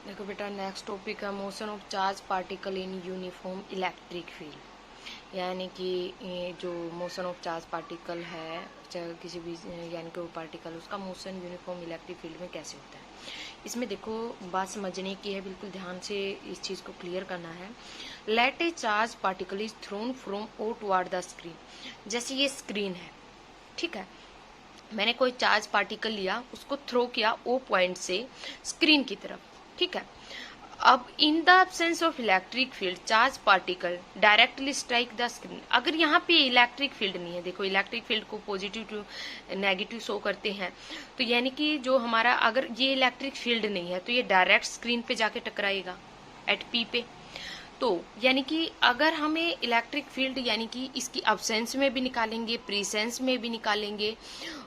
देखो बेटा, next topic है motion of charge particle in uniform electric field. यानी कि ये जो मोशन ऑफ चार्ज पार्टिकल है, चाहे किसी भी यानी कि वो पार्टिकल, उसका मोशन यूनिफॉर्म इलेक्ट्रिक फील्ड में कैसे होता है। इसमें देखो बात समझने की है, बिल्कुल ध्यान से इस चीज़ को क्लियर करना है। Let a charge particle is thrown from O toward the screen. जैसे ये स्क्रीन है, ठीक है, मैंने कोई चार्ज पार्टिकल लिया, उसको थ्रो किया ओ पॉइंट से स्क्रीन की तरफ, ठीक है। अब in the absence of electric field charge particle directly strike the screen. अगर यहाँ पे इलेक्ट्रिक फील्ड नहीं है, देखो इलेक्ट्रिक फील्ड को पॉजिटिव टू नेगेटिव शो करते हैं, तो यानी कि जो हमारा अगर ये इलेक्ट्रिक फील्ड नहीं है तो ये डायरेक्ट स्क्रीन पे जाके टकराएगा एट पी पे। तो यानी कि अगर हमें इलेक्ट्रिक फील्ड यानी कि इसकी अब्सेंस में भी निकालेंगे, प्रीसेंस में भी निकालेंगे,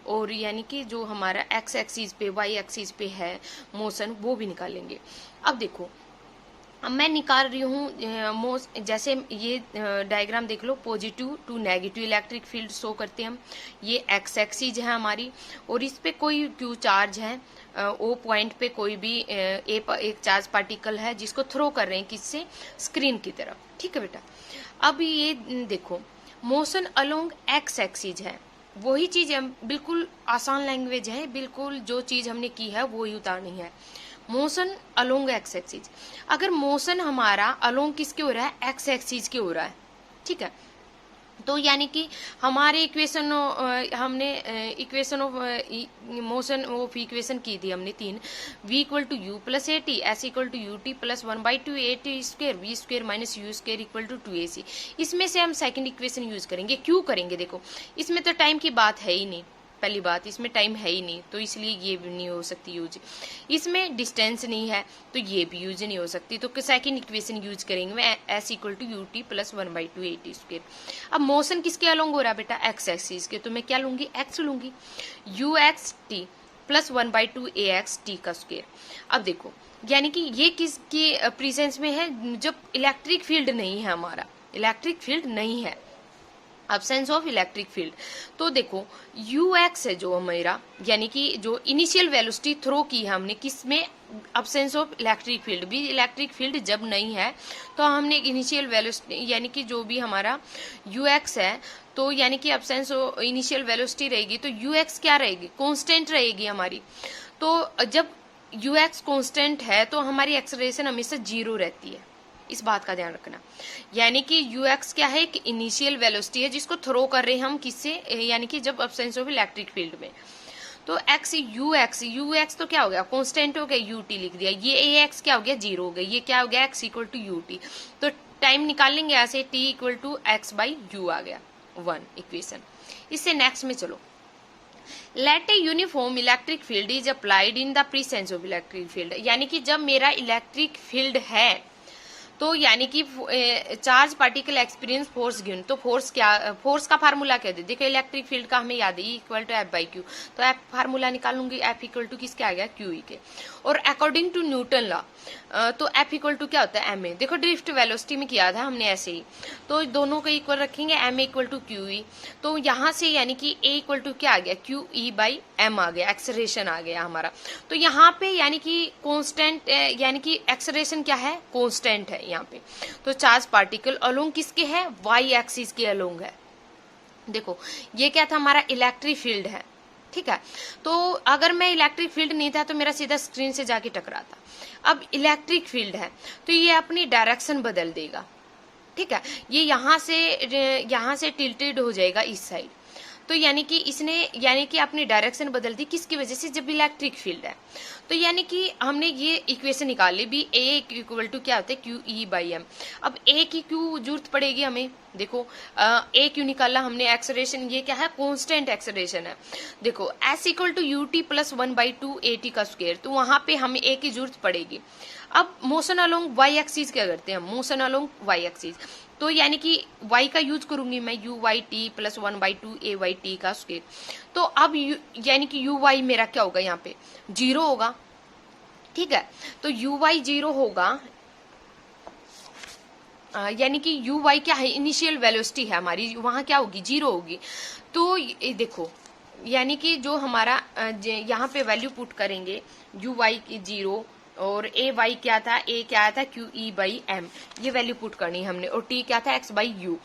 और यानी कि जो हमारा एक्स एक्सिस पे वाई एक्सिस पे है मोशन वो भी निकालेंगे। अब देखो, अब मैं निकाल रही हूँ जैसे ये डायग्राम देख लो, positive to negative electric field show करते हैं हम। ये एक्स एक्सिस है हमारी, और इस पे कोई क्यू चार्ज है, ओ पॉइंट पे कोई भी एक चार्ज पार्टिकल है जिसको थ्रो कर रहे हैं किससे, स्क्रीन की तरफ, ठीक है बेटा। अब ये देखो, मोशन अलोंग एक्स एक्सिस है, वही चीज है, बिल्कुल आसान लैंग्वेज है, बिल्कुल जो चीज हमने की है वो ही उतारनी है। मोशन अलोंग एक्स एक्सिस, अगर मोशन हमारा अलोंग किसके हो रहा है, एक्स एक्सिस के हो रहा है, ठीक है, तो यानी कि हमारे इक्वेशन हमने equation of motion of equation की थी हमने तीन, v equal to U plus A T, S equal to U T plus 1/2 A T square, V square minus U square equal to 2ac। इसमें से हम सेकंड इक्वेशन यूज करेंगे। क्यों करेंगे, देखो इसमें तो टाइम की बात है ही नहीं, पहली बात इसमें टाइम है ही नहीं, तो इसलिए ये भी नहीं हो सकती यूज। इसमें डिस्टेंस नहीं है तो ये भी यूज नहीं हो सकती, तो सेकंड इक्वेशन यूज करेंगे S equal to U T plus 1/2 A T square. अब मोशन किसके अलोंग हो रहा है बेटा, एक्स एक्सिस के, तो मैं क्या लूंगी, एक्स लूंगी, you x T plus 1/2 A x T का स्क्र। अब देखो, यानी कि ये किसकी प्रेजेंस में है, जब इलेक्ट्रिक फील्ड नहीं है, हमारा इलेक्ट्रिक फील्ड नहीं है, अब्सेंस ऑफ इलेक्ट्रिक फील्ड। तो देखो यू एक्स है जो हमारा, यानी कि जो इनिशियल वेलोसिटी थ्रो की है हमने किसमें, अब्सेंस ऑफ इलेक्ट्रिक फील्ड। भी इलेक्ट्रिक फील्ड जब नहीं है तो हमने इनिशियल वेलोसिटी यानी कि जो भी हमारा यू एक्स है, तो यानी कि अब्सेंस ऑफ इनिशियल वेलोसिटी रहेगी, तो यू एक्स क्या रहेगी, कांस्टेंट रहेगी हमारी। तो जब यू एक्स कांस्टेंट है तो हमारी एक्सेलरेशन हमेशा जीरो रहती है, इस बात का ध्यान रखना। यानी कि यू एक्स क्या है, एक इनिशियल वेलोसिटी है जिसको थ्रो कर रहे हैं हम किससे, यानी कि जब अब्सेंस ऑफ इलेक्ट्रिक फील्ड में। तो एक्स यू एक्स तो क्या हो गया, कांस्टेंट हो गया, यू टी लिख दिया, ये ए एक्स क्या हो गया, जीरो हो गया, ये क्या हो गया, X equal to U T. तो टाइम निकाल लेंगे ऐसे, T equal to X by U आ गया 1 इक्वेशन। इससे नेक्स्ट में चलो, let a uniform electric field is applied in the presence of electric field. यानी कि जब मेरा इलेक्ट्रिक फील्ड है तो यानी कि charge particle experience force given, तो फोर्स क्या, फोर्स का फार्मूला क्या दे, देखो इलेक्ट्रिक फील्ड का हमें याद है E equal to F by Q, तो एफ फार्मूला निकालूंगी, एफ इक्वल टू किसके आ गया, क्यू ई के। और अकॉर्डिंग टू न्यूटन लॉ तो एफ इक्वल टू क्या होता है, एम ए। देखो ड्रिफ्ट वेलोसिटी में किया था हमने ऐसे ही, तो दोनों को इक्वल रखेंगे, M A equal to Q E. तो यहाँ से यानी कि ए इक्वल टू क्या आ गया, क्यू ई बाई एम आ गया, एक्सेलरेशन आ गया हमारा। तो यहाँ पे यानी कि कांस्टेंट, यानी कि एक्सेलरेशन क्या है, कांस्टेंट है यहाँ पे। तो चार्ज पार्टिकल अलोंग किसके है, वाई एक्सिस के अलोंग है। देखो ये क्या था, हमारा इलेक्ट्रिक फील्ड है, ठीक है। तो अगर मैं इलेक्ट्रिक फील्ड नहीं था तो मेरा सीधा स्क्रीन से जाके टकराता। अब इलेक्ट्रिक फील्ड है तो ये अपनी डायरेक्शन बदल देगा, ठीक है, ये यहाँ से टिल्टेड हो जाएगा इस साइड। तो यानी कि इसने यानी कि अपनी डायरेक्शन बदल दी, किसकी वजह से, जब इलेक्ट्रिक फील्ड है। तो यानी कि हमने ये इक्वेशन निकाल ली, बी ए इक्वल टू क्या होता है, क्यू ई बाई एम। अब ए की क्यों जरूरत पड़ेगी हमें, देखो ए क्यू निकाला हमने, एक्सेलरेशन ये क्या है, कांस्टेंट एक्सेलरेशन है। देखो S equal to U T plus 1/2 A T का स्क्वायर, तो वहां पे हमें ए की जरूरत पड़ेगी। अब मोशन अलोंग वाई एक्सिस क्या करते हैं, मोशन अलोंग वाई एक्सिस, तो यानी कि y का यूज करूंगी मैं, U Y T plus 1/2 A Y T का स्क्वायर। तो अब यानी कि यू वाई मेरा क्या होगा, यहाँ पे जीरो होगा, ठीक है। तो यू वाई जीरो होगा, यानी कि यू वाई क्या है, इनिशियल वेलोसिटी है हमारी, वहां क्या होगी, जीरो होगी। तो देखो यानी कि जो हमारा यहाँ पे वैल्यू पुट करेंगे, यू वाई की जीरो और ए वाई क्या था, ए क्या आया था क्यू ई बाई एम, ये वैल्यू पुट करनी है हमने, और टी क्या था एक्स बाई यू,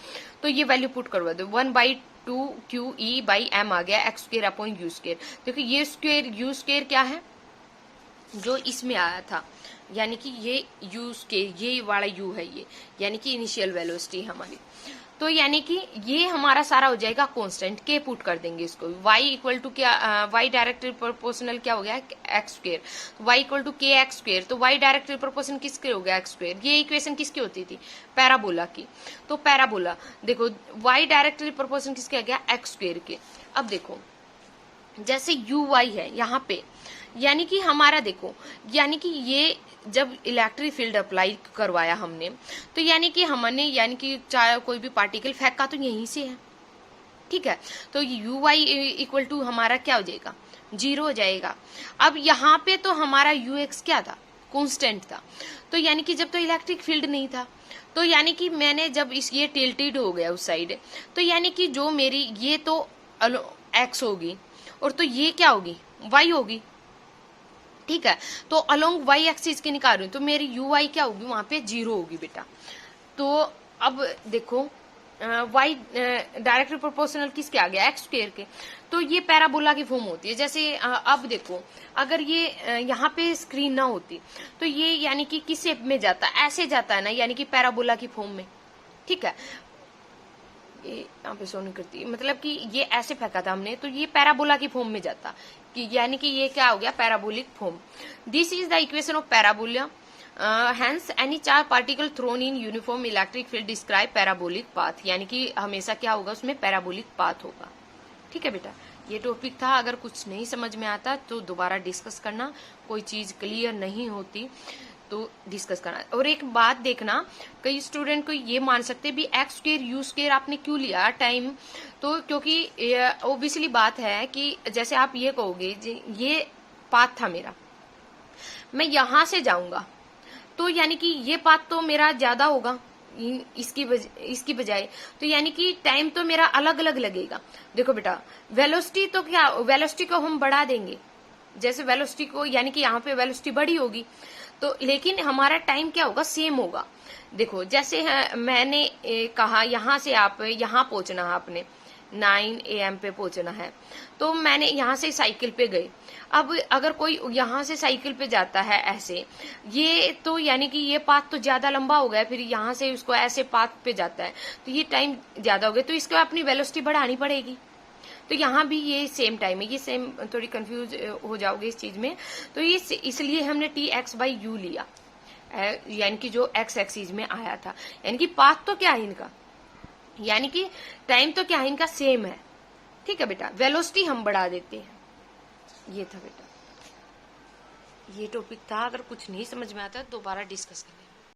तो ये वैल्यू पुट करवा दो। 1/2 क्यू ई बाई एम आ गया X square upon u square. देखो ये स्क्र यू स्क्र क्या है जो इसमें आया था, यानी कि ये यू स्क्र, ये वाला यू है ये, यानी कि इनिशियल वेलोसिटी हमारी। तो यानी कि ये हमारा सारा हो जाएगा कांस्टेंट, के पुट कर देंगे इसको। y इक्वल टू क्या, y डायरेक्टली प्रोपोर्शनल क्या हो गया X square, y equal to K X square, तो y डायरेक्टली प्रोपोर्शनल किसके हो गया एक्स स्क्र। ये इक्वेशन किसकी होती थी, पैराबोला की। तो पैराबोला देखो y डायरेक्टली प्रोपोर्शनल किसके आ गया एक्स स्क्र के। अब देखो जैसे यू वाई है यहाँ पे, यानी कि हमारा देखो, यानी कि ये जब इलेक्ट्रिक फील्ड अप्लाई करवाया हमने, तो यानी कि हमने, यानी कि चाहे कोई भी पार्टिकल फेंका तो यहीं से है, ठीक है। तो यू वाई इक्वल टू हमारा क्या हो जाएगा, 0 हो जाएगा। अब यहाँ पे तो हमारा यू एक्स क्या था, कांस्टेंट था। तो यानी कि जब तो इलेक्ट्रिक फील्ड नहीं था, तो यानी कि मैंने जब इस ये टिल्टेड हो गया उस साइड, तो यानी कि जो मेरी ये तो एक्स होगी, और तो ये क्या होगी वाई होगी, ठीक है। तो अलोंग वाई एक्सिस के निकाल रही हूँ, तो मेरी यू वाई क्या होगी वहां पे 0 होगी बेटा। तो अब देखो वाई डायरेक्टली प्रोपोर्शनल किसके आ गया एक्स स्क्र के, तो ये पैराबोला की फॉर्म होती है। जैसे अब देखो अगर ये यहाँ पे स्क्रीन ना होती तो ये यानी कि किस शेप में जाता, ऐसे जाता है ना, यानी कि पैराबोला की फॉर्म में, ठीक है। ये यहाँ पे सोनी करती है, मतलब कि ये ऐसे फेंका था हमने, तो ये पैराबोला की फॉर्म में जाता, कि यानी कि ये क्या हो गया parabolic form. This is the equation of parabola, hence any charge particle thrown in uniform electric field describe parabolic path, यानी कि हमेशा क्या होगा उसमें पैराबोलिक पाथ होगा, ठीक है बेटा। ये टॉपिक था, अगर कुछ नहीं समझ में आता तो दोबारा डिस्कस करना, कोई चीज क्लियर नहीं होती तो डिस्कस करना। और एक बात देखना, कई स्टूडेंट को ये मान सकते भी एक्स स्क्र यू स्क्र आपने क्यों लिया टाइम, तो क्योंकि ओबियसली बात है कि जैसे आप ये कहोगे ये पाथ था मेरा, मैं यहां से जाऊंगा, तो यानी कि ये पाथ तो मेरा ज्यादा होगा इसकी बजाय, तो यानी कि टाइम तो मेरा अलग अलग लगेगा। देखो बेटा वेलोसिटी तो क्या, वेलोसिटी को हम बढ़ा देंगे, जैसे वेलोसिटी को, यानी कि यहाँ पे वेलोसिटी बड़ी होगी, तो लेकिन हमारा टाइम क्या होगा सेम होगा। देखो जैसे है, मैंने कहा यहाँ से आप यहाँ पहुंचना है, आपने 9 AM पे पहुंचना है, तो मैंने यहाँ से साइकिल पे गई। अब अगर कोई यहाँ से साइकिल पे जाता है ऐसे, ये तो यानी कि ये पाथ तो ज्यादा लंबा हो गया, फिर यहाँ से उसको ऐसे पाथ पे जाता है तो ये टाइम ज्यादा हो गया, तो इसको अपनी वेलोसिटी बढ़ानी पड़ेगी। तो यहाँ भी ये सेम टाइम है, ये सेम, थोड़ी कंफ्यूज हो जाओगे इस चीज में। तो ये इसलिए हमने टी एक्स बाई यू लिया, यानी कि जो एक्स एक्सिस में आया था, यानी कि पाथ तो क्या है इनका, यानी कि टाइम तो क्या है इनका सेम है, ठीक है बेटा। वेलोसिटी हम बढ़ा देते हैं, ये था बेटा, ये टॉपिक था। अगर कुछ नहीं समझ में आता है दोबारा डिस्कस करें।